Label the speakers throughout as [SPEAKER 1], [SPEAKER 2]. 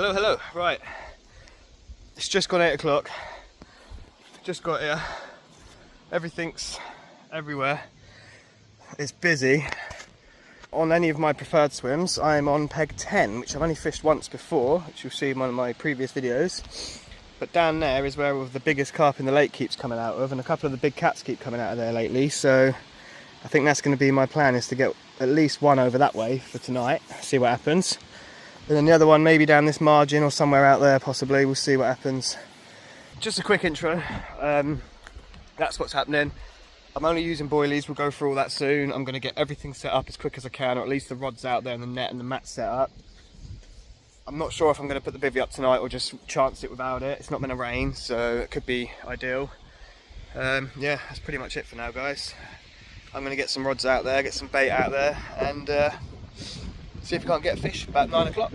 [SPEAKER 1] Hello, right. It's just gone 8 o'clock. Just got here. Everything's everywhere. It's busy. On any of my preferred swims, I'm on peg 10, which I've only fished once before, which you'll see in one of my previous videos. But down there is where the biggest carp in the lake keeps coming out of, and a couple of the big cats keep coming out of there lately. So I think that's going to be my plan, is to get at least one over that way for tonight, see what happens. And then the other one maybe down this margin or somewhere out there possibly, we'll see what happens. Just a quick intro, that's what's happening. I'm only using boilies, we'll go through all that soon. I'm going to get everything set up as quick as I can, or at least the rod's out there and the net and the mat set up. I'm not sure if I'm going to put the bivvy up tonight or just chance it without it. It's not going to rain, so it could be ideal. Yeah, that's pretty much it for now, guys. I'm going to get some rods out there, get some bait out there, and see if we can't get a fish about 9 o'clock.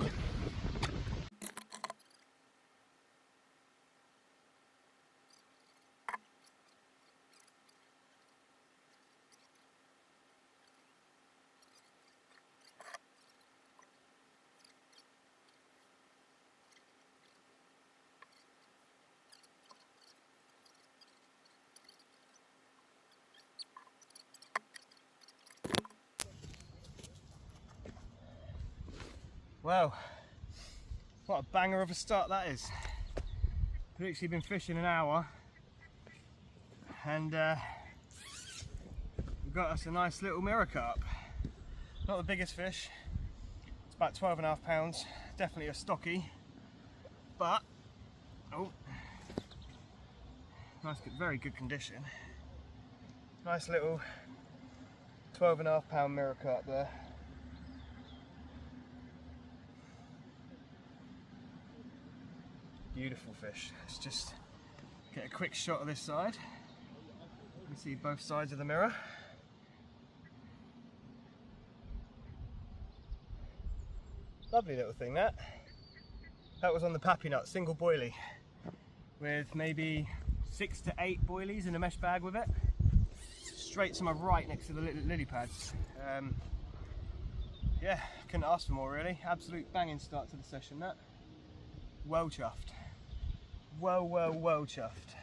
[SPEAKER 1] Well, what a banger of a start that is. We've literally been fishing an hour and we've got us a nice little mirror carp. Not the biggest fish, it's about 12.5 pounds, definitely a stocky, but oh, nice, very good condition. Nice little 12.5 pound mirror carp there. Beautiful fish. Let's just get a quick shot of this side. You can see both sides of the mirror. Lovely little thing that. That was on the pappy nut, single boilie, with maybe 6 to 8 boilies in a mesh bag with it. Straight to my right next to the lily pads. Yeah, couldn't ask for more really. Absolute banging start to the session that. Well chuffed. Well chuffed.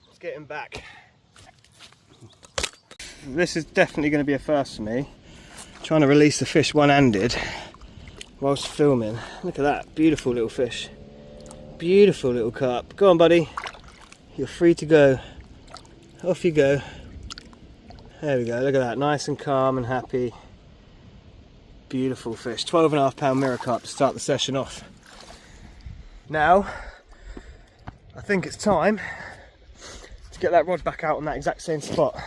[SPEAKER 1] Let's get him back. This is definitely going to be a first for me. Trying to release the fish one-handed whilst filming. Look at that, beautiful little fish. Beautiful little carp. Go on, buddy. You're free to go. Off you go. There we go, look at that, nice and calm and happy. Beautiful fish. 12.5 pound mirror carp to start the session off. Now, I think it's time to get that rod back out on that exact same spot.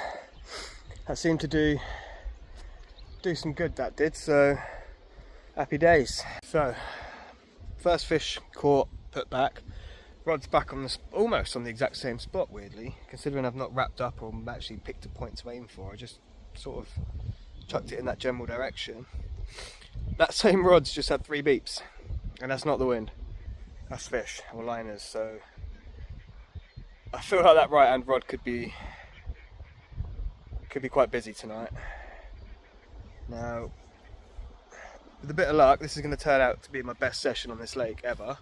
[SPEAKER 1] That seemed to do some good, that did, so happy days. So, first fish caught, put back. Rod's back on almost on the exact same spot, weirdly, considering I've not wrapped up or actually picked a point to aim for. I just sort of chucked it in that general direction. That same rod's just had 3 beeps, and that's not the wind. That's fish or liners, so I feel like that right hand rod could be quite busy tonight. Now, with a bit of luck, this is going to turn out to be my best session on this lake ever.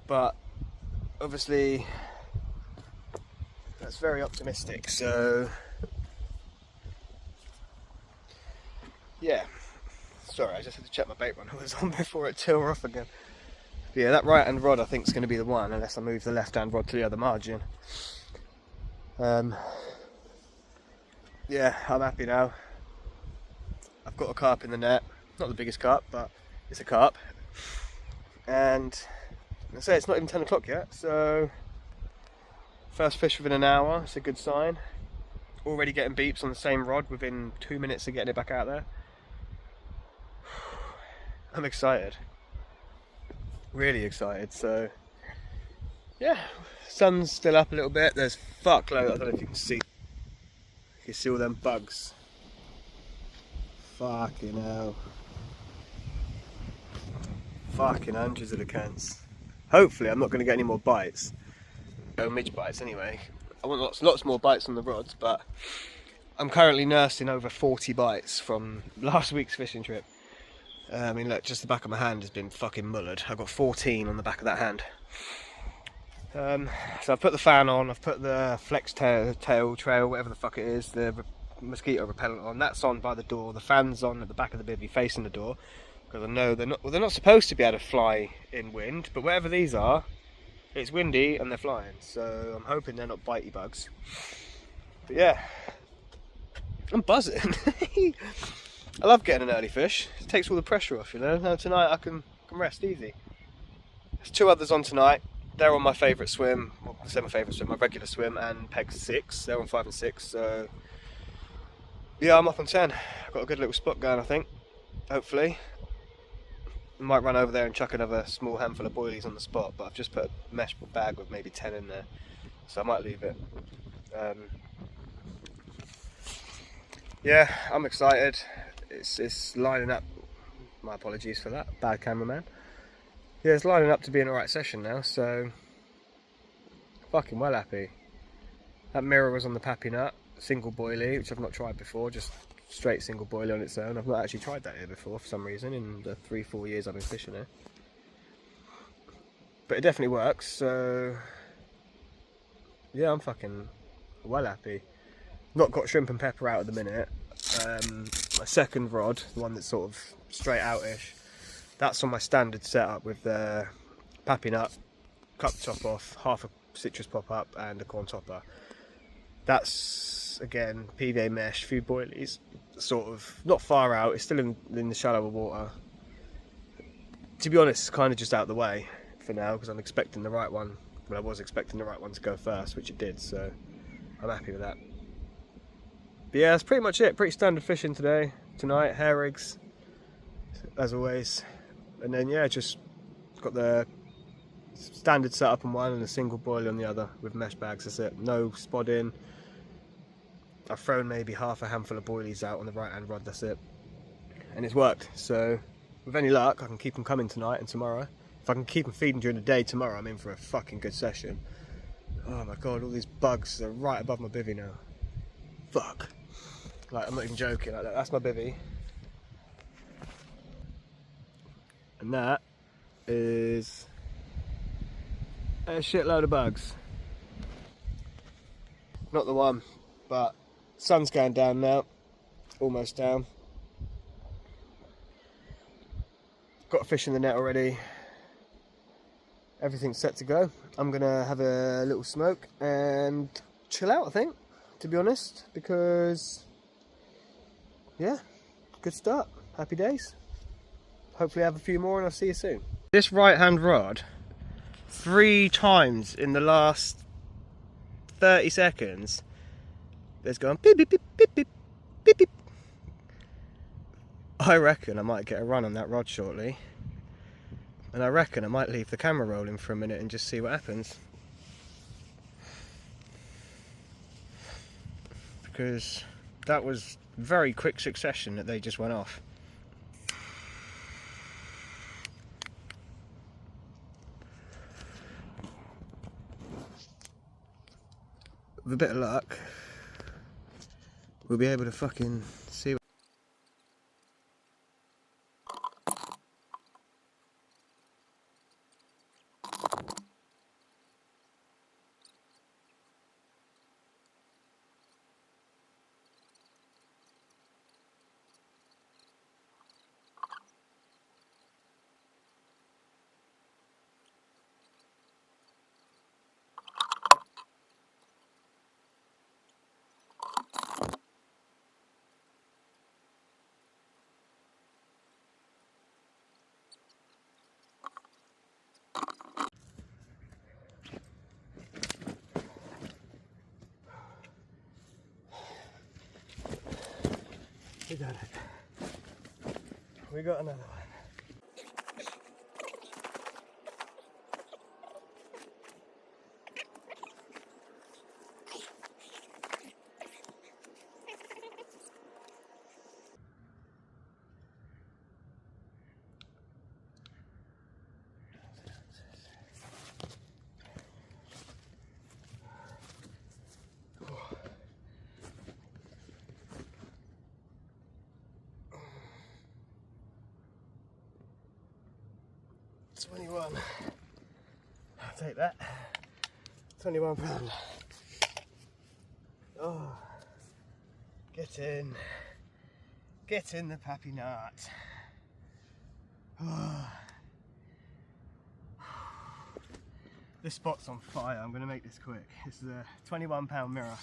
[SPEAKER 1] But obviously, that's very optimistic. So yeah, sorry, I just had to check my bait run was on before it tore off again. But yeah, that right hand rod I think is going to be the one, unless I move the left hand rod to the other margin. Yeah, I'm happy now. I've got a carp in the net, not the biggest carp, but it's a carp. And I say it's not even 10 o'clock yet, so first fish within an hour, it's a good sign. Already getting beeps on the same rod within 2 minutes of getting it back out there. I'm excited. Really excited, so yeah, sun's still up a little bit. There's fuckload, I don't know if you can see. You can see all them bugs. Fucking hell. Fucking hundreds of the cans. Hopefully I'm not going to get any more bites. No midge bites anyway. I want lots more bites on the rods, but I'm currently nursing over 40 bites from last week's fishing trip. I mean, look, just the back of my hand has been fucking mullered. I've got 14 on the back of that hand. So I've put the fan on, I've put the flex tail trail, whatever the fuck it is, the mosquito repellent on. That's on by the door. The fan's on at the back of the bivvy facing the door, because I know they're not supposed to be able to fly in wind, but wherever these are, it's windy and they're flying. So I'm hoping they're not bitey bugs. But yeah, I'm buzzing. I love getting an early fish. It takes all the pressure off, you know. Now tonight I can rest easy. There's 2 others on tonight. They're on my favourite swim, well, I say my favourite swim, my regular swim, and peg 6. They're on 5 and 6, so yeah, I'm up on 10. I've got a good little spot going, I think. Hopefully. I might run over there and chuck another small handful of boilies on the spot, but I've just put a mesh bag with maybe 10 in there, so I might leave it. Yeah, I'm excited. It's lining up. My apologies for that, bad cameraman. Yeah, it's lining up to be an alright session now, so fucking well happy. That mirror was on the pappy nut, single boilie, which I've not tried before, just straight single boilie on its own. I've not actually tried that here before for some reason in the 3-4 years I've been fishing here. But it definitely works, so yeah, I'm fucking well happy. Not got shrimp and pepper out at the minute. My second rod, the one that's sort of straight out-ish, that's on my standard setup with the pappy nut, cut the top off, half a citrus pop-up and a corn topper. That's, again, PVA mesh, few boilies, sort of, not far out, it's still in the shallower water. To be honest, it's kind of just out of the way for now, because I'm expecting the right one, well, I was expecting the right one to go first, which it did, so I'm happy with that. But yeah, that's pretty much it. Pretty standard fishing tonight, hair rigs, as always. And then yeah, just got the standard setup on one and a single boilie on the other with mesh bags, that's it. No spodding. I've thrown maybe half a handful of boilies out on the right hand rod, that's it. And it's worked, so with any luck I can keep them coming tonight and tomorrow. If I can keep them feeding during the day tomorrow, I'm in for a fucking good session. Oh my god, all these bugs are right above my bivvy now. Fuck. Like, I'm not even joking, like, that's my bivvy. And that is a shitload of bugs. Not the one, but sun's going down now. Almost down. Got a fish in the net already. Everything's set to go. I'm gonna have a little smoke and chill out, I think, to be honest, because yeah, good start. Happy days. Hopefully I have a few more and I'll see you soon. This right hand rod, 3 times in the last 30 seconds, it's gone beep beep beep beep beep beep beep. I reckon I might get a run on that rod shortly. And I reckon I might leave the camera rolling for a minute and just see what happens. Because that was very quick succession that they just went off. With a bit of luck, we'll be able to fucking see. We got it. We got another one. 21. I'll take that. 21 pound. Oh, get in the pappy nut. Oh. This spot's on fire. I'm going to make this quick. This is a 21 pound mirror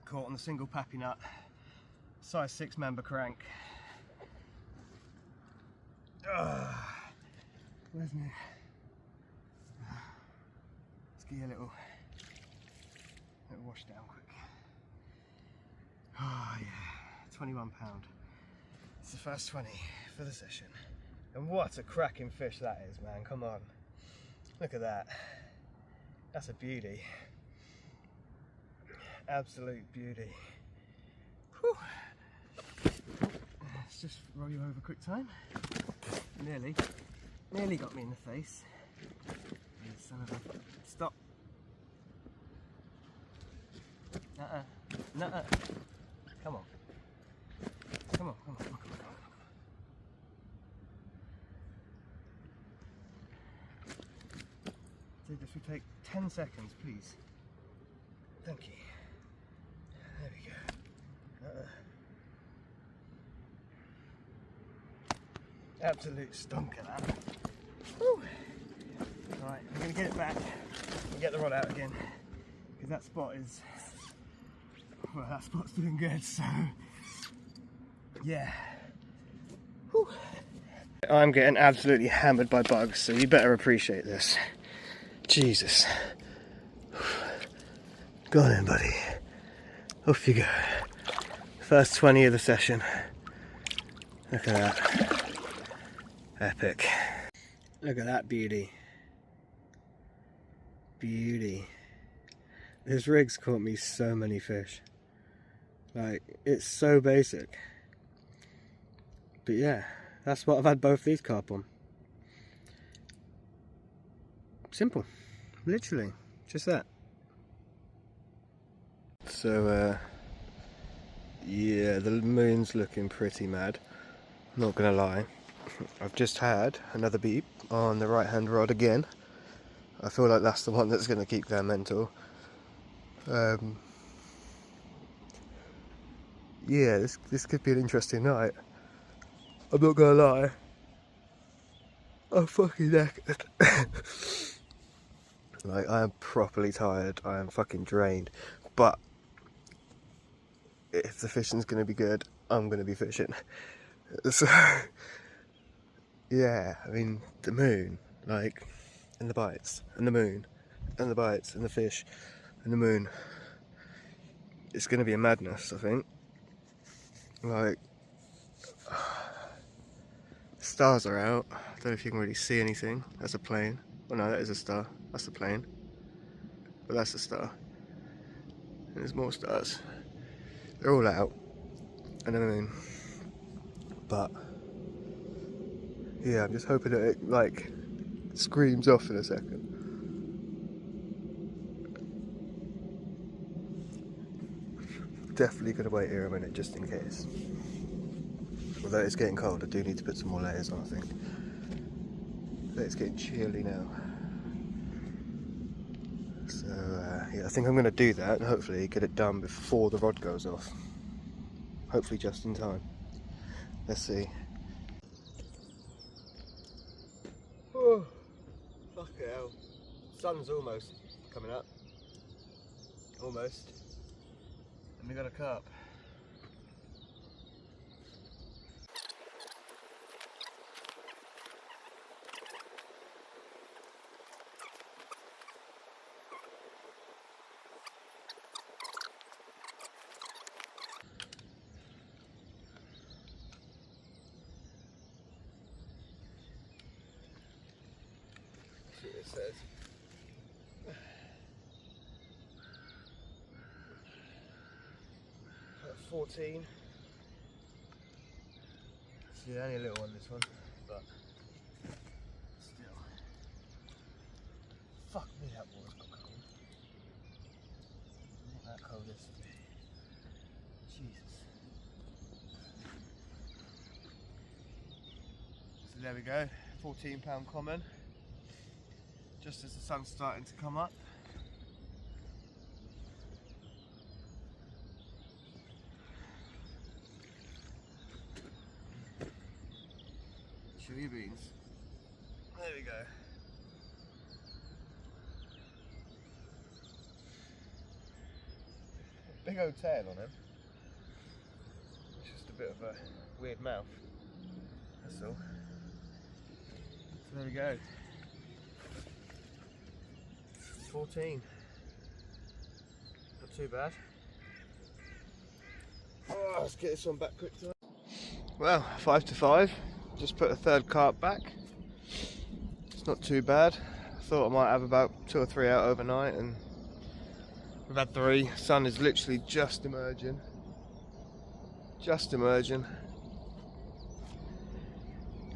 [SPEAKER 1] caught on a single pappy nut, size 6 member crank. Where's me? Let's give you a little wash down quick. Oh yeah, 21 pound. It's the first 20 for the session. And what a cracking fish that is, man. Come on. Look at that. That's a beauty. Absolute beauty. Whew. Let's just roll you over quick time. Nearly got me in the face. You son of a... Stop. Nuh-uh. Come on. Come on. So this will take 10 seconds, please. Thank you. There we go. Absolute stonker that. Whew. Right, I'm going to get it back and get the rod out again, because that spot is, well, that spot's doing good, so yeah. Whew. I'm getting absolutely hammered by bugs, so you better appreciate this. Jesus. Go on in, buddy. Off you go. First 20 of the session. Look at that. Epic. Look at that beauty. Beauty. This rig's caught me so many fish. Like, it's so basic. But yeah, that's what I've had both these carp on. Simple. Literally. Just that. So, yeah, the moon's looking pretty mad. Not gonna lie. I've just had another beep on the right hand rod again. I feel like that's the one that's going to keep going mental. Yeah, this could be an interesting night. I'm not gonna lie. I'm fucking knackered. Like, I am properly tired. I am fucking drained. But if the fishing's going to be good, I'm going to be fishing. So yeah, I mean, the moon, like, and the bites, and the moon, and the bites, and the fish, and the moon. It's going to be a madness, I think. Like, stars are out. I don't know if you can really see anything. That's a plane. Oh no, that is a star. That's a plane. But that's a star. And there's more stars. They're all out. And then the moon. But yeah, I'm just hoping that it, like, screams off in a second. Definitely gonna wait here a minute just in case. Although it's getting cold, I do need to put some more layers on, I think. But it's getting chilly now. So yeah, I think I'm gonna do that and hopefully get it done before the rod goes off. Hopefully just in time. Let's see. Oh, fucking hell. Sun's almost coming up. Almost. And we got a carp. See what it says. 14. It's the only little one, this one, but still. Fuck me, that water's got cold. Not that cold yesterday. Jesus. So there we go. £14 common, just as the sun's starting to come up. Chili beans. There we go. Big old tail on him. It's just a bit of a weird mouth. That's all. So there we go. 14. Not too bad. Oh, let's get this one back quick. Well, 5 to 5. Just put a third carp back. It's not too bad. I thought I might have about 2 or 3 out overnight, and we've had 3. Sun is literally just emerging. Just emerging.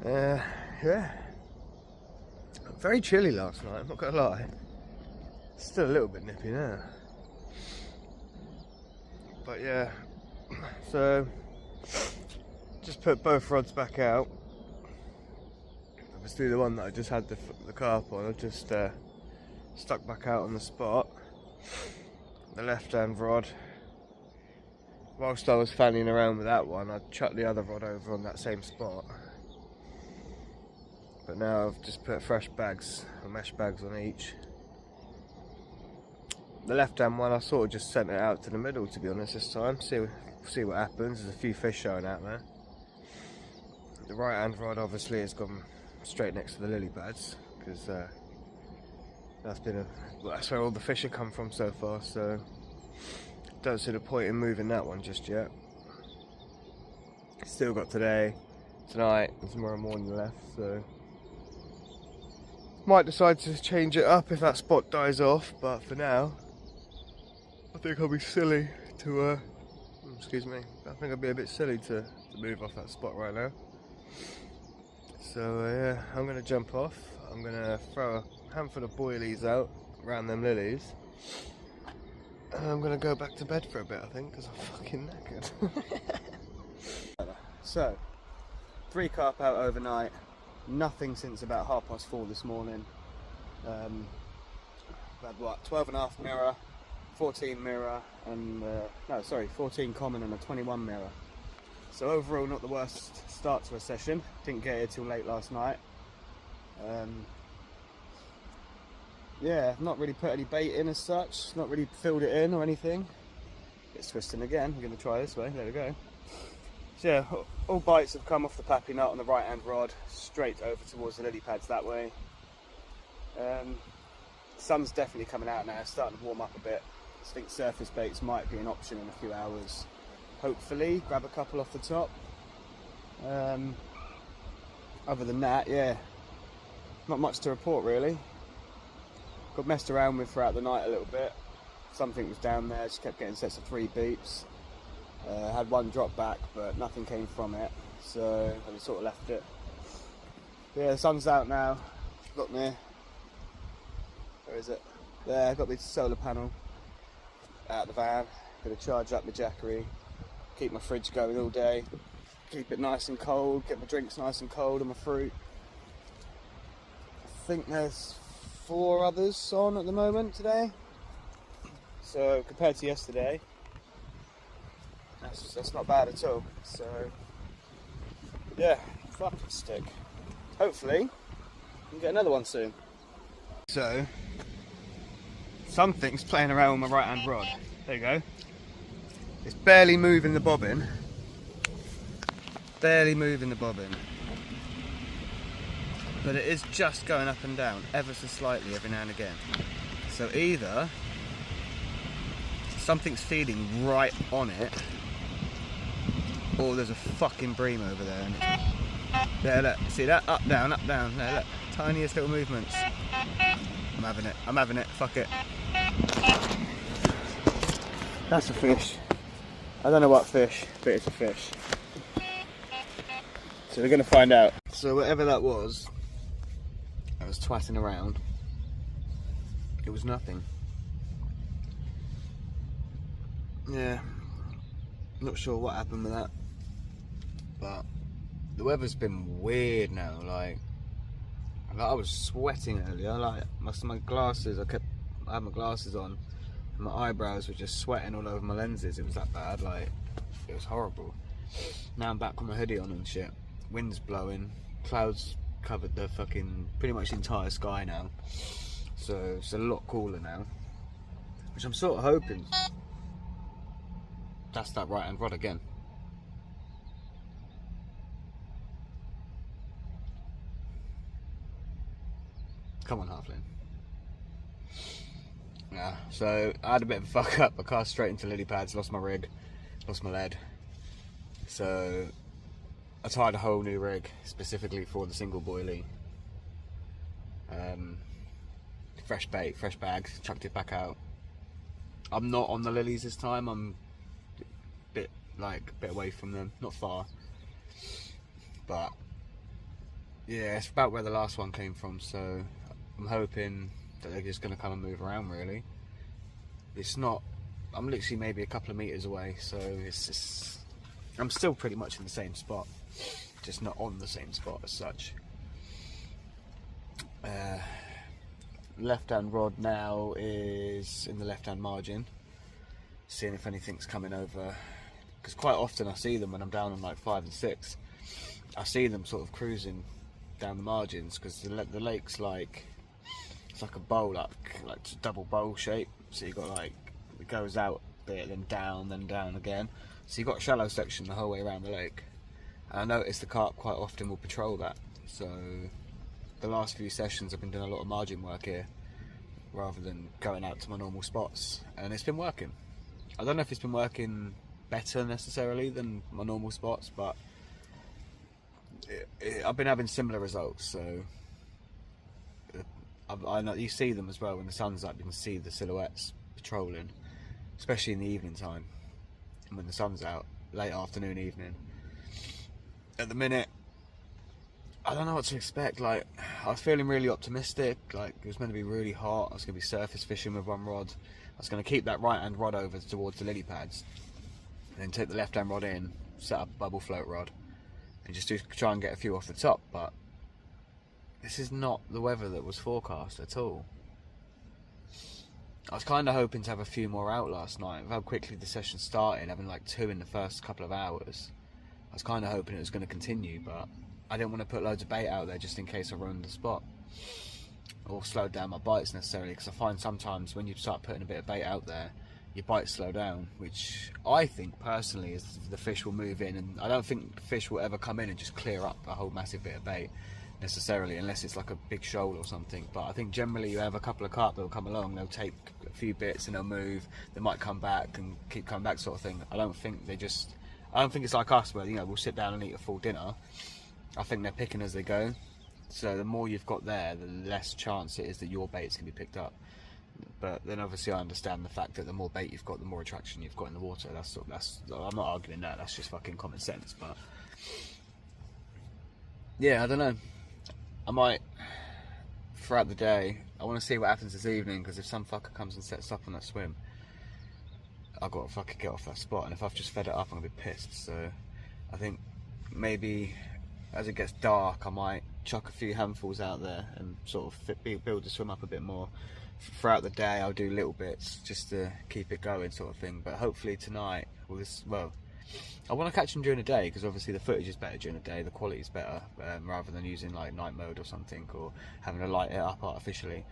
[SPEAKER 1] Yeah. Very chilly last night, I'm not gonna lie. Still a little bit nippy now. But yeah, so just put both rods back out. Obviously the one that I just had the carp on, I just stuck back out on the spot. The left hand rod. Whilst I was fanning around with that one, I chucked the other rod over on that same spot. But now I've just put fresh bags, or mesh bags on each. The left hand one I sort of just sent it out to the middle, to be honest, this time. See what happens. There's a few fish showing out there. The right hand rod obviously has gone straight next to the lily pads, because that's where all the fish have come from so far, so don't see the point in moving that one just yet. Still got today, tonight and tomorrow morning left, so might decide to change it up if that spot dies off, but for now I think I'll be silly to excuse me, I think I'll be a bit silly to move off that spot right now. So yeah, I'm going to jump off. I'm going to throw a handful of boilies out around them lilies, and I'm going to go back to bed for a bit, I think, because I'm fucking knackered. So 3 carp out overnight. Nothing since about 4:30 this morning. Had what, 12.5 mirror, 14 mirror, and 14 common and a 21 mirror. So overall, not the worst start to a session. Didn't get here till late last night. Yeah, not really put any bait in as such. Not really filled it in or anything. It's twisting again. We're going to try this way. There we go. So yeah, all bites have come off the pappy nut on the right hand rod, straight over towards the lily pads that way. Sun's definitely coming out now, it's starting to warm up a bit. I think surface baits might be an option in a few hours. Hopefully, grab a couple off the top. Other than that, yeah, not much to report really. Got messed around with throughout the night a little bit. Something was down there, just kept getting sets of 3 beeps. Had one drop back, but nothing came from it, so I just sort of left it. But yeah, the sun's out now. Got me. Where is it? There, got me solar panel out of the van. Gonna charge up my jackery, keep my fridge going all day, keep it nice and cold, get my drinks nice and cold and my fruit. I think there's 4 others on at the moment today. So compared to yesterday, that's not bad at all. So yeah, fucking stick. Hopefully we'll get another one soon. So something's playing around with my right hand rod. There you go. It's barely moving the bobbin. Barely moving the bobbin. But it is just going up and down ever so slightly every now and again. So either something's feeding right on it, or there's a fucking bream over there. And there, look, see that? Up, down, there, look. Tiniest little movements. I'm having it, fuck it. That's a fish. I don't know what fish, but it's a fish. So we're gonna find out. So whatever that was twatting around, it was nothing. Yeah, not sure what happened with that, but the weather's been weird now. Like, Like, I was sweating earlier. Like my glasses, I had my glasses on, and my eyebrows were just sweating all over my lenses. It was that bad. Like, it was horrible. Now I'm back with my hoodie on and shit. Wind's blowing, clouds covered the fucking pretty much the entire sky now. So it's a lot cooler now, which I'm sort of hoping. That's that right hand rod again. Come on, halfling. Yeah, so I had a bit of a fuck up. I cast straight into lily pads, lost my rig, lost my lead. So I tried a whole new rig specifically for the single boilie. Fresh bait, fresh bags, chucked it back out. I'm not on the lilies this time. I'm a bit away from them, not far. But yeah, it's about where the last one came from. So I'm hoping that they're just going to come and move around. Really, it's not. I'm literally maybe a couple of meters away, so I'm still pretty much in the same spot, just not on the same spot as such. Left hand rod now is in the left hand margin, seeing if anything's coming over, because quite often I see them when I'm down on like 5 and 6. I see them sort of cruising down the margins, because the lake's like, it's like a bowl, like double bowl shape. So you've got like, it goes out a bit, then down again. So you've got a shallow section the whole way around the lake. And I notice the carp quite often will patrol that. So the last few sessions I've been doing a lot of margin work here, rather than going out to my normal spots, and it's been working. I don't know if it's been working better necessarily than my normal spots, but I've been having similar results. So I know you see them as well when the sun's up. You can see the silhouettes patrolling, especially in the evening time, and when the sun's out, late afternoon, evening. At the minute, I don't know what to expect. Like, I was feeling really optimistic. Like, it was meant to be really hot. I was going to be surface fishing with one rod. I was going to keep that right hand rod over towards the lily pads, and then take the left hand rod in, set up a bubble float rod, and just try and get a few off the top. But this is not the weather that was forecast at all. I was kind of hoping to have a few more out last night. With how quickly the session started, having like 2 in the first couple of hours, I was kind of hoping it was going to continue, but I didn't want to put loads of bait out there just in case I ruined the spot or slowed down my bites necessarily, because I find sometimes when you start putting a bit of bait out there, your bites slow down, which I think personally is the fish will move in, and I don't think the fish will ever come in and just clear up a whole massive bit of bait necessarily, unless it's like a big shoal or something. But I think generally you have a couple of carp that will come along, they'll take a few bits and they'll move, they might come back and keep coming back sort of thing. I don't think it's like us where, you know, we'll sit down and eat a full dinner. I think they're picking as they go. So the more you've got there, the less chance it is that your bait's can be picked up. But then obviously I understand the fact that the more bait you've got, the more attraction you've got in the water. That's I'm not arguing that. That's just fucking common sense. But yeah, I don't know. I might, throughout the day, I want to see what happens this evening, because if some fucker comes and sets up on that swim, I've got to fucking get off that spot. And if I've just fed it up, I'm going to be pissed. So I think maybe as it gets dark, I might chuck a few handfuls out there and sort of build the swim up a bit more. Throughout the day, I'll do little bits just to keep it going, sort of thing. But hopefully tonight, I want to catch them during the day, because obviously the footage is better during the day, the quality is better, rather than using like night mode or something, or having to light it up artificially.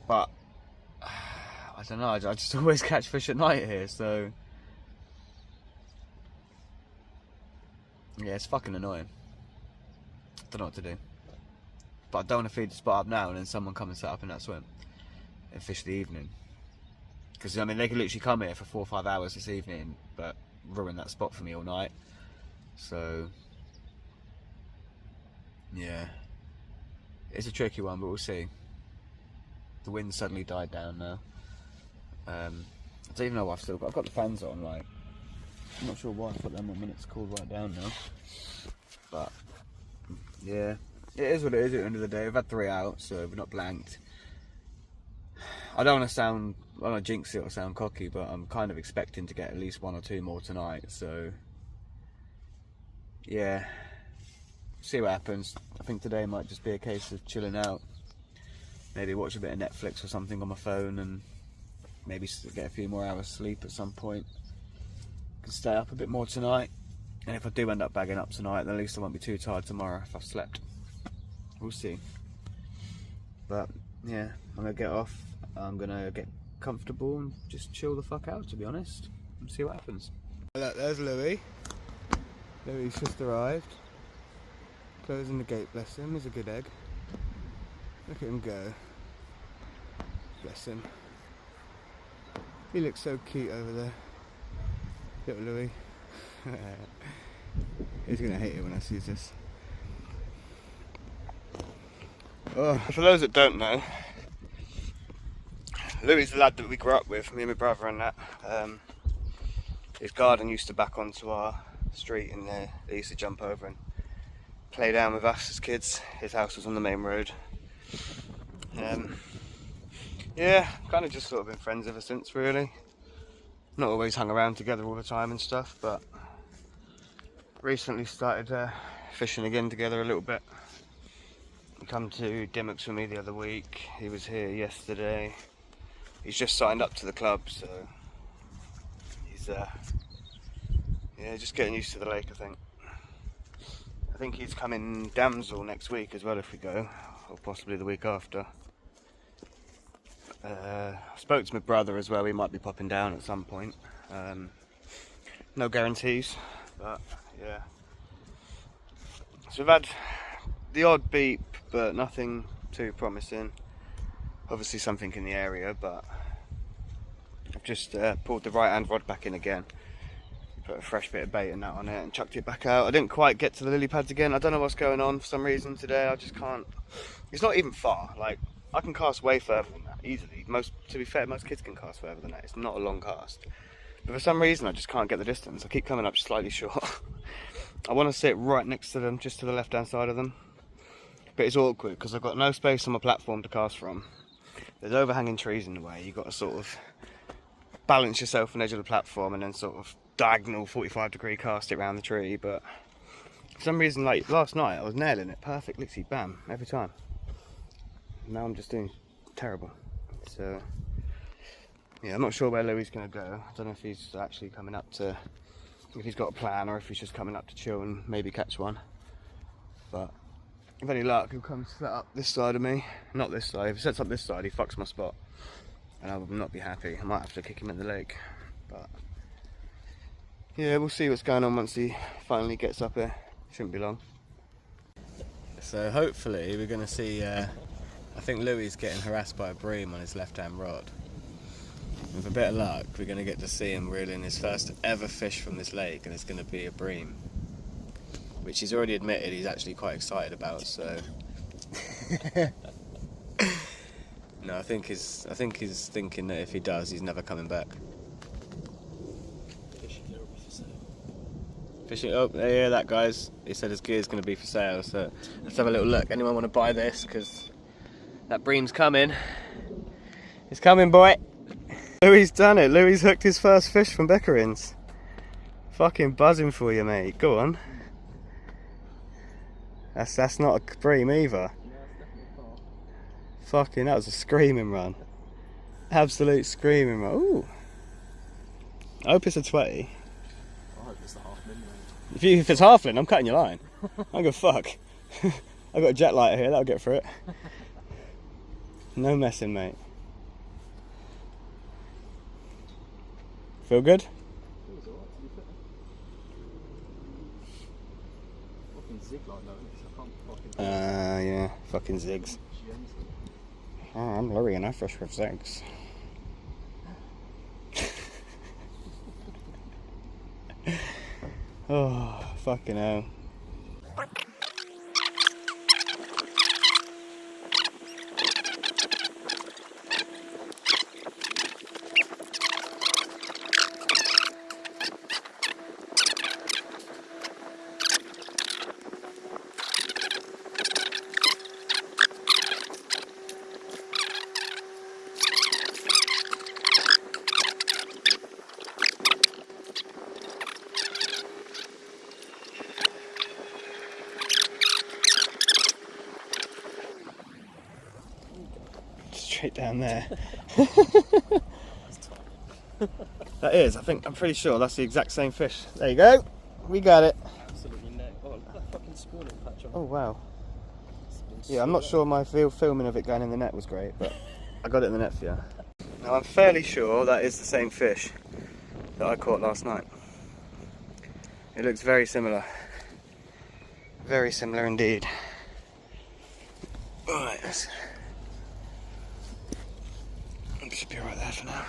[SPEAKER 1] But I don't know, I just always catch fish at night here, so yeah, it's fucking annoying. Don't know what to do. But I don't want to feed the spot up now and then someone come and set up in that swim and fish the evening. Because I mean, they could literally come here for 4 or 5 hours this evening, but ruin that spot for me all night. So yeah, it's a tricky one, but we'll see. The wind suddenly died down now. I don't even know what I've got the fans on. Like, I'm not sure why I put them on when it's cooled right down now. But yeah, it is what it is at the end of the day. We've had 3 out, so we're not blanked. I don't want to jinx it or sound cocky, but I'm kind of expecting to get at least 1 or 2 more tonight. So yeah, see what happens. I think today might just be a case of chilling out. Maybe watch a bit of Netflix or something on my phone, and maybe get a few more hours sleep at some point. Can stay up a bit more tonight, and if I do end up bagging up tonight, then at least I won't be too tired tomorrow if I've slept. We'll see. But yeah, I'm gonna get off. I'm gonna get comfortable and just chill the fuck out, to be honest, and see what happens. Look, there's Louis. Louis just arrived. Closing the gate, bless him. He's a good egg. Look at him go. Bless him. He looks so cute over there. Little Louis. He's gonna hate it when I see this. Oh. For those that don't know, Louis is the lad that we grew up with, me and my brother and that. His garden used to back onto our street, and they used to jump over and play down with us as kids. His house was on the main road. Yeah, kind of just sort of been friends ever since, really. Not always hung around together all the time and stuff, but recently started fishing again together a little bit. He come to Dimmocks with me the other week. He was here yesterday. He's just signed up to the club, so he's yeah, just getting used to the lake, I think. I think he's coming Damsel next week as well if we go, or possibly the week after. I spoke to my brother as well, he might be popping down at some point. No guarantees, but yeah. So we've had the odd beep, but nothing too promising. Obviously something in the area, but I've just pulled the right hand rod back in again. Put a fresh bit of bait and that on it and chucked it back out. I didn't quite get to the lily pads again. I don't know what's going on for some reason today. I just can't. It's not even far. Like, I can cast way further than that easily. To be fair, most kids can cast further than that. It's not a long cast. But for some reason I just can't get the distance. I keep coming up slightly short. I want to sit right next to them, just to the left hand side of them. But it's awkward because I've got no space on my platform to cast from. There's overhanging trees in the way. You've got to sort of balance yourself on the edge of the platform and then sort of diagonal 45-degree cast it around the tree. But for some reason, like last night, I was nailing it perfect, literally bam, every time. Now I'm just doing terrible. So yeah, I'm not sure where Louis is going to go. I don't know if he's actually coming up to, if he's got a plan, or if he's just coming up to chill and maybe catch one. But if any luck, he'll come set up this side of me. Not this side. If he sets up this side, he fucks my spot, and I will not be happy. I might have to kick him in the leg. But yeah, we'll see what's going on once he finally gets up here. Shouldn't be long. So hopefully we're going to see, I think Louis is getting harassed by a bream on his left-hand rod. With a bit of luck, we're going to get to see him reeling his first ever fish from this lake, and it's going to be a bream. Which he's already admitted he's actually quite excited about, so... No, I think he's thinking that if he does, he's never coming back. Fishing, oh, yeah, that guy's, he said his gear's going to be for sale, so let's have a little look. Anyone want to buy this? Because that bream's coming. It's coming, boy. Louis done it. Louis hooked his first fish from beckerins. Fucking buzzing for you, mate. Go on. That's not a bream either. Fucking, that was a screaming run. Absolute screaming run. Ooh. I hope it's a 20.
[SPEAKER 2] I hope it's the half min.
[SPEAKER 1] If it's halfling, I'm cutting your line. I go fuck. I've got a jet lighter here, that'll get for it. No messing, mate. Feel good?
[SPEAKER 2] Feels alright, to be fair. Fucking zig like that, I can't fucking...
[SPEAKER 1] Yeah, fucking zigs. Oh, I'm Laurie and I fish with zigs. Oh, fucking hell. straight down there. That is, I'm pretty sure that's the exact same fish. There you go. We got it.
[SPEAKER 2] Absolutely no. Oh, look at that fucking spawning patch on.
[SPEAKER 1] Oh wow. Yeah, I'm not sure my filming of it going in the net was great, but I got it in the net for you. Now I'm fairly sure that is the same fish that I caught last night. It looks very similar. Very similar indeed. Alright, it should be right there for now.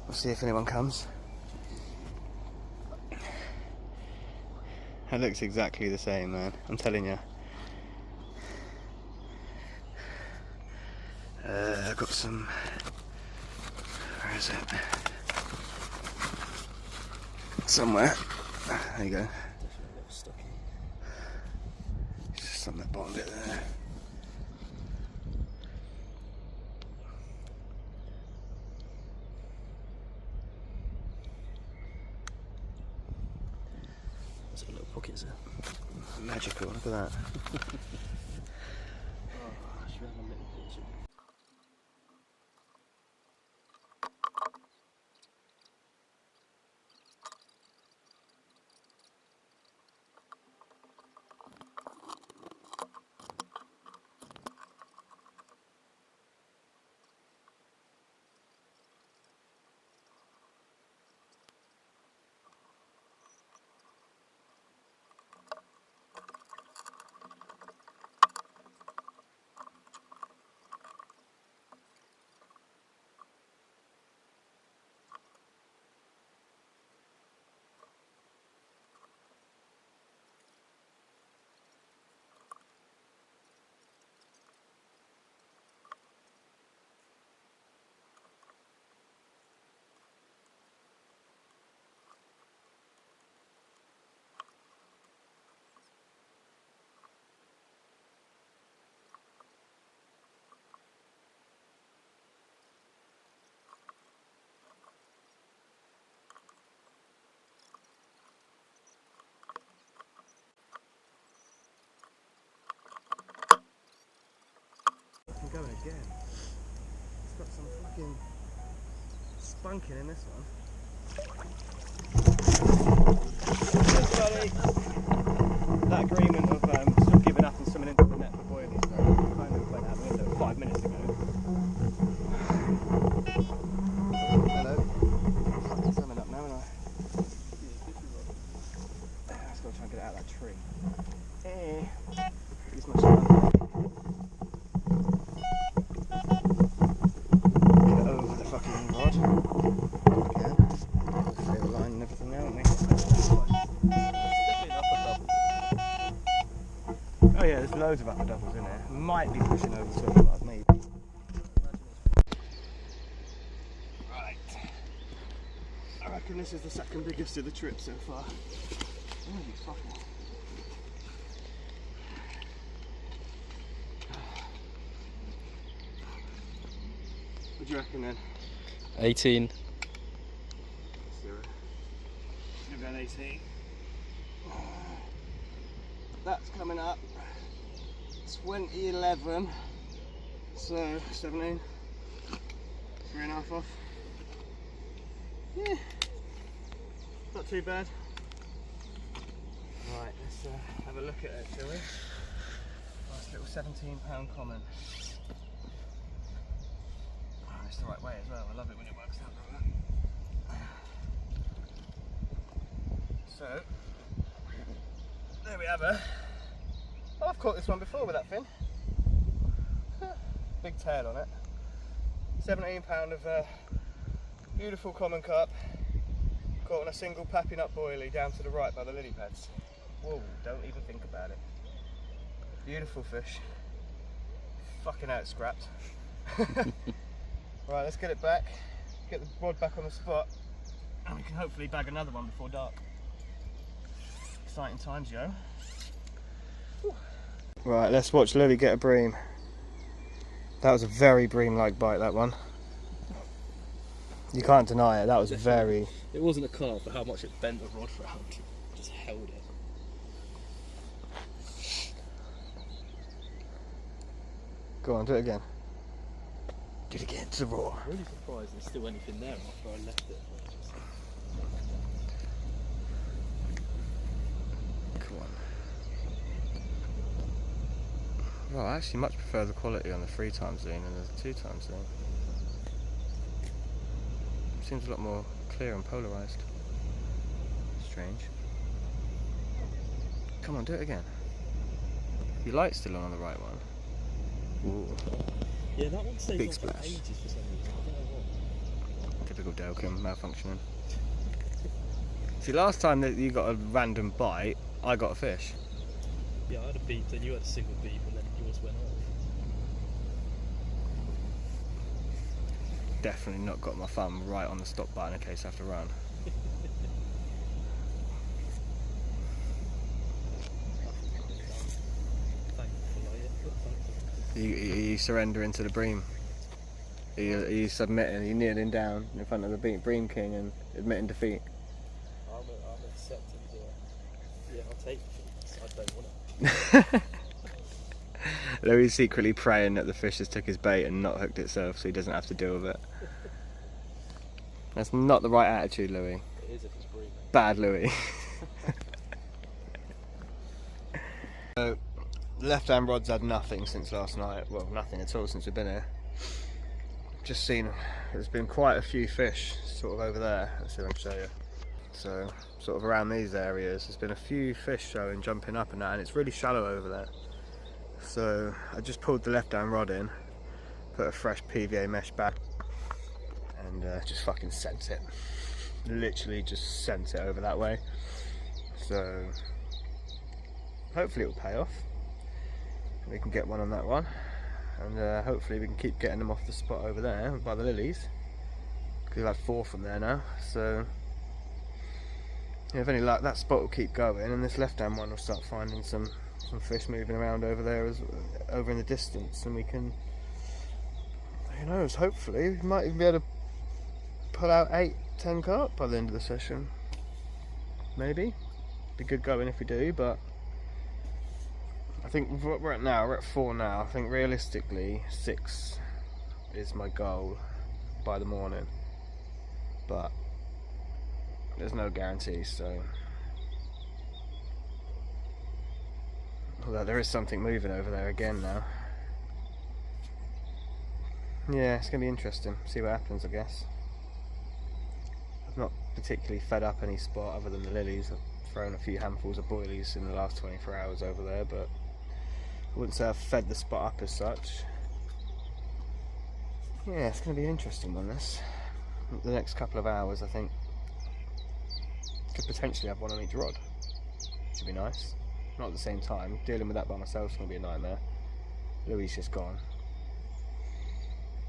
[SPEAKER 1] We'll see if anyone comes. It looks exactly the same, man. I'm telling you. I've got some. Where is it? Somewhere. There you go. It's just on that bottom bit there.
[SPEAKER 2] There's a little pocket there.
[SPEAKER 1] Magical, look at that.
[SPEAKER 2] Oh, should we have a little picture?
[SPEAKER 1] Going again. It's got some fucking spunking in this one. Cheers, buddy. That agreement of still giving up and swimming into the net for boilies, so kind of went out the window 5 minutes ago. Hello. I'm summing up now, aren't I? I've just got to try and get it out of that tree. Use my shot. Oh yeah, there's loads of upper doubles in there. Might be pushing over 25 maybe. Right. I reckon this is the second biggest of the trip so far. Holy fucking. What do you reckon then?
[SPEAKER 2] 18.
[SPEAKER 1] Give that 18. That's coming up 2011, so 17, 3.5 off. Yeah, not too bad. Right, let's have a look at it, shall we? Nice little £17 common. Oh, it's the right way as well. I love it when it works out like that. So. There we have her. Oh, I've caught this one before with that fin. Big tail on it. £17 of beautiful common carp. Caught on a single pappy nut boilie down to the right by the lily pads. Whoa, don't even think about it. Beautiful fish. Fucking out scrapped. Right, let's get it back. Get the rod back on the spot. And we can hopefully bag another one before dark. Exciting times, yo. Whew. Right, let's watch Lily get a bream. That was a very bream-like bite, that one. You can't deny it, that was very...
[SPEAKER 2] It wasn't a carp, but how much it bent the rod round. Just held it.
[SPEAKER 1] Go on, do it again. Did it get into the raw?
[SPEAKER 2] I'm really surprised there's still anything there after I left it.
[SPEAKER 1] Come on. Well, I actually much prefer the quality on the 3x zoom than the 2x zoom. Seems a lot more clear and polarised. Strange. Come on, do it again. Your light's still on the right one. Ooh.
[SPEAKER 2] Yeah, that one stays
[SPEAKER 1] Big
[SPEAKER 2] on for
[SPEAKER 1] splash.
[SPEAKER 2] ages for some reason. I don't know what.
[SPEAKER 1] Typical Delcam malfunctioning. See, last time that you got a random bite, I got a fish.
[SPEAKER 2] Yeah, I had a beep, then you had a single beep, and then yours went off.
[SPEAKER 1] Definitely not got my thumb right on the stop button in case I have to run. You surrendering to the bream. You submitting, you kneeling down in front of the bream king and admitting defeat.
[SPEAKER 2] I'm accepting the. Yeah, I'll take it. I don't want it.
[SPEAKER 1] Louis secretly praying that the fish has took his bait and not hooked itself so he doesn't have to deal with it. That's not the right attitude, Louis.
[SPEAKER 2] It is if it's breathing.
[SPEAKER 1] Bad Louis. So, the left-hand rod's had nothing since last night. Well, nothing at all since we've been here. Just seen, there's been quite a few fish sort of over there. Let's see if I can show you. So, sort of around these areas, there's been a few fish showing, jumping up and that, and it's really shallow over there. So, I just pulled the left-hand rod in, put a fresh PVA mesh back, and just fucking sent it. Literally just sent it over that way. So, hopefully it'll pay off. We can get one on that one, and hopefully we can keep getting them off the spot over there by the lilies, because we've had 4 from there now. So yeah, if any luck, that spot will keep going, and this left-hand one will start finding some fish moving around over there, over in the distance, and we can, who knows, hopefully we might even be able to pull out 8-10 carp by the end of the session. Maybe be good going if we do, but I think what we're at now, we're at 4 now. I think realistically 6 is my goal by the morning, but there's no guarantees. So, although there is something moving over there again now. Yeah, it's gonna be interesting. See what happens, I guess. I've not particularly fed up any spot other than the lilies. I've thrown a few handfuls of boilies in the last 24 hours over there, but I wouldn't say I've fed the spot up as such. Yeah, it's going to be an interesting one, this. The next couple of hours, I think, could potentially have one on each rod. Should be nice. Not at the same time. Dealing with that by myself is going to be a nightmare. Louis' just gone.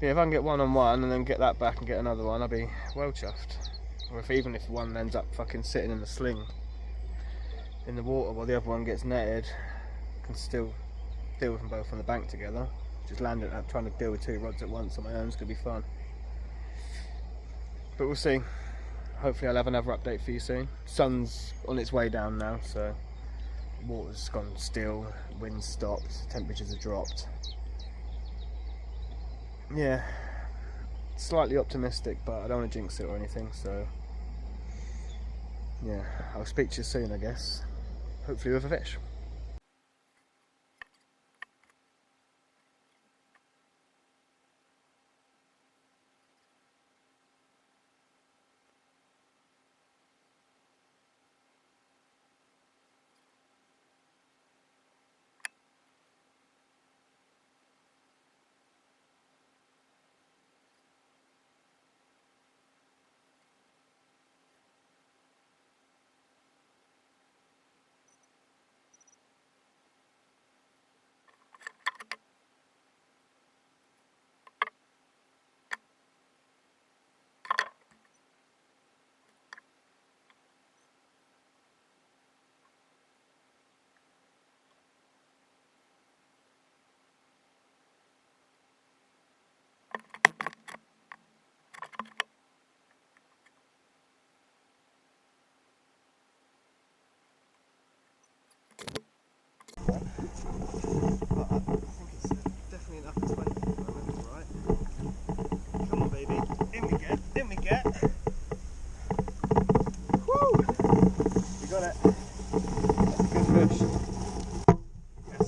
[SPEAKER 1] Yeah, if I can get one on one and then get that back and get another one, I'll be well chuffed. Or even if one ends up fucking sitting in the sling in the water while the other one gets netted, I can still deal with them both on the bank together. Just landing up trying to deal with 2 rods at once on my own is going to be fun. But we'll see. Hopefully I'll have another update for you soon. Sun's on its way down now, so water's gone still, wind's stopped, temperatures have dropped. Yeah, slightly optimistic, but I don't want to jinx it or anything, so yeah, I'll speak to you soon, I guess. Hopefully with a fish.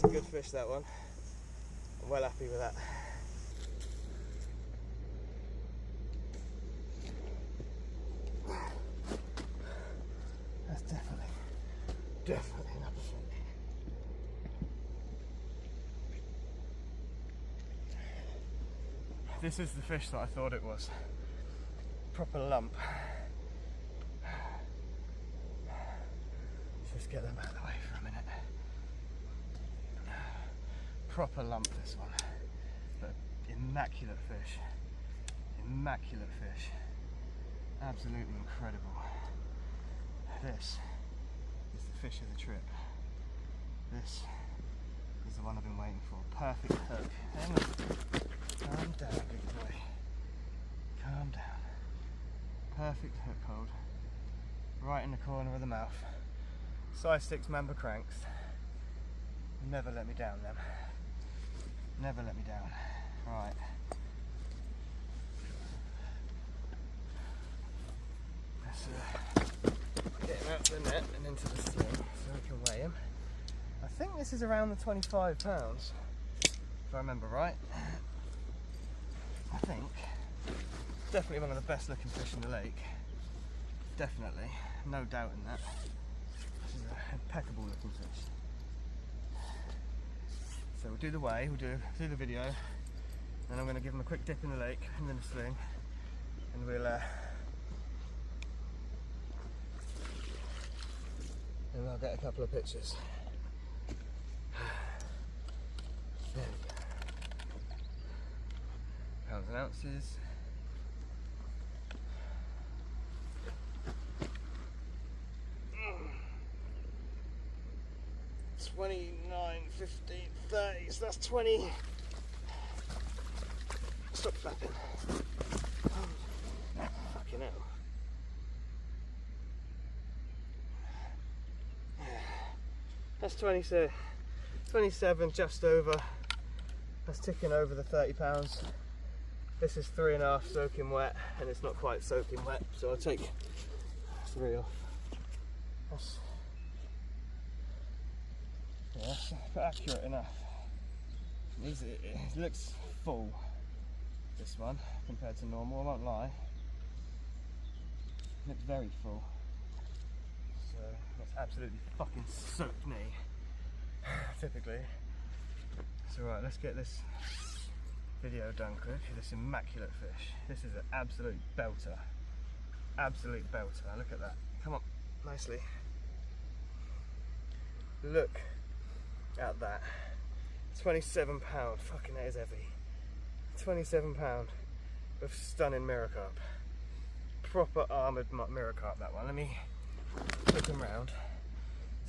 [SPEAKER 1] a good fish, that one. I'm well happy with that. That's definitely an upper fin. This is the fish that I thought it was. Proper lump. Let's get them out of the way for a minute. Proper lump, this one. But immaculate fish. Immaculate fish. Absolutely incredible. This is the fish of the trip. This is the one I've been waiting for. Perfect hook. Hang on. Calm down, big boy. Calm down. Perfect hook hold. Right in the corner of the mouth. Size 6 mamba cranks. Never let me down them. Never let me down. Right. Let's get him out of the net and into the sling so we can weigh him. I think this is around the 25 pounds, if I remember right. I think. Definitely one of the best looking fish in the lake. Definitely. No doubt in that. This is an impeccable looking fish. So we'll do the weigh, we'll do the video, and I'm going to give him a quick dip in the lake and then a sling, and I'll get a couple of pictures. There we go. Pounds and ounces. Mm. 29, 15, 30, so that's 20. Stop flapping. Fucking hell. That's 27, just over. That's ticking over the 30 pounds. This is 3.5 soaking wet, and it's not quite soaking wet, so I'll take 3 off. That's accurate enough. It looks full, this one, compared to normal, I won't lie. It looks very full. So that's absolutely fucking soaked me, typically. So right, let's get this video done quick. This immaculate fish. This is an absolute belter. Absolute belter. Look at that. Come on, nicely. Look at that. 27 pound. Fucking that is heavy. 27 pound of stunning mirror carp. Proper armoured mirror carp, that one. Let me flip him round.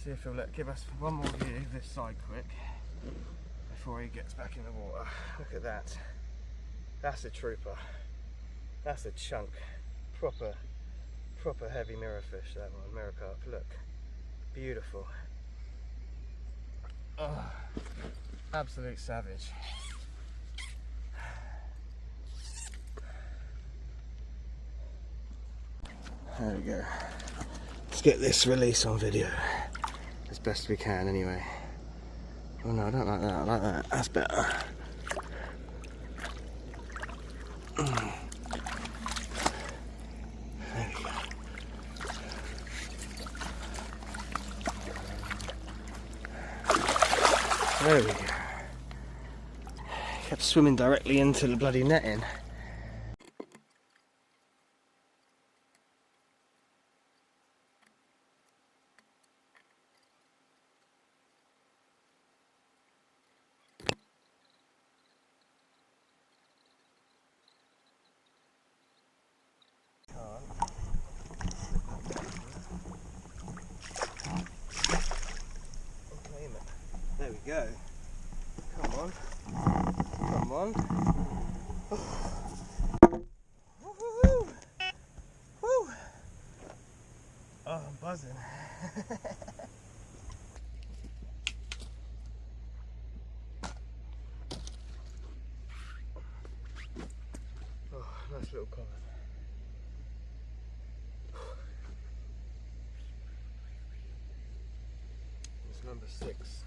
[SPEAKER 1] See if he'll give us one more view this side quick before he gets back in the water. Look at that. That's a trooper. That's a chunk. Proper heavy mirror fish, that one. Mirror carp. Look. Beautiful. Oh, absolute savage. There we go. Let's get this release on video as best we can anyway. Oh no, I don't like that. I like that. That's better. There we go. There we go. Kept swimming directly into the bloody netting. There we go. Come on. Come on. Woo-hoo-hoo. Woo. Oh, I'm buzzing. Oh, nice little collar. It's number 6.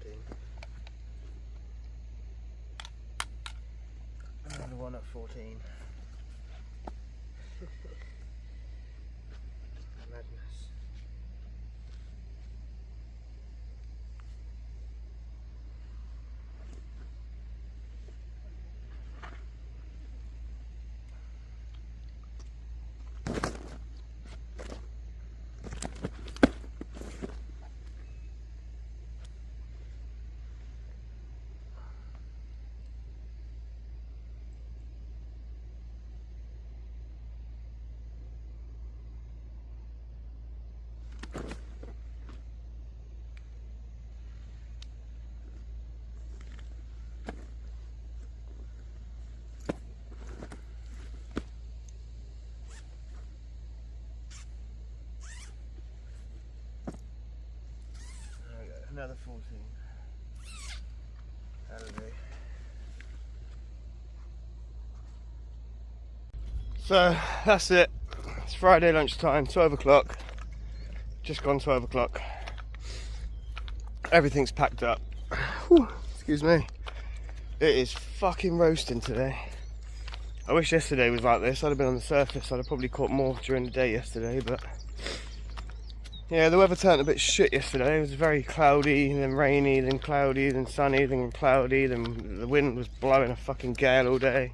[SPEAKER 1] 14. Another one at 14. Madness. Another 14. That'll do. So that's it. It's Friday lunchtime, 12 o'clock. Just gone 12 o'clock. Everything's packed up. Whew, excuse me. It is fucking roasting today. I wish yesterday was like this. I'd have been on the surface. I'd have probably caught more during the day yesterday, but yeah, the weather turned a bit shit yesterday. It was very cloudy, then rainy, then cloudy, then sunny, then cloudy, then the wind was blowing a fucking gale all day.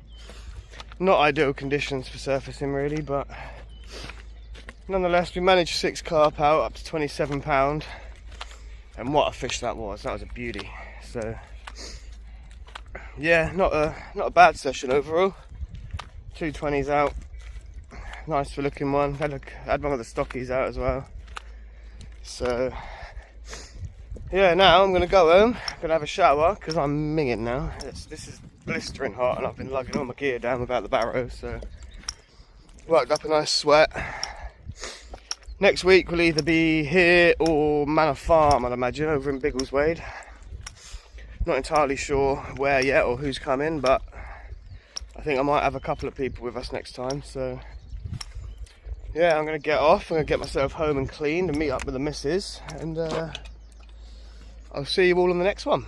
[SPEAKER 1] Not ideal conditions for surfacing really, but nonetheless we managed 6 carp out up to 27 pound, and what a fish that was. That was a beauty. So yeah, not a bad session overall. 2 20s out, nice for looking one. Had one of the stockies out as well. So yeah, now I'm gonna go home, gonna have a shower because I'm minging now. This is blistering hot and I've been lugging all my gear down without the barrow, so worked up a nice sweat. Next week we'll either be here or Manor Farm, I'd imagine, over in Biggleswade. Not entirely sure where yet or who's coming, but I think I might have a couple of people with us next time. So yeah, I'm going to get off, I'm going to get myself home and cleaned and meet up with the missus, and I'll see you all in the next one.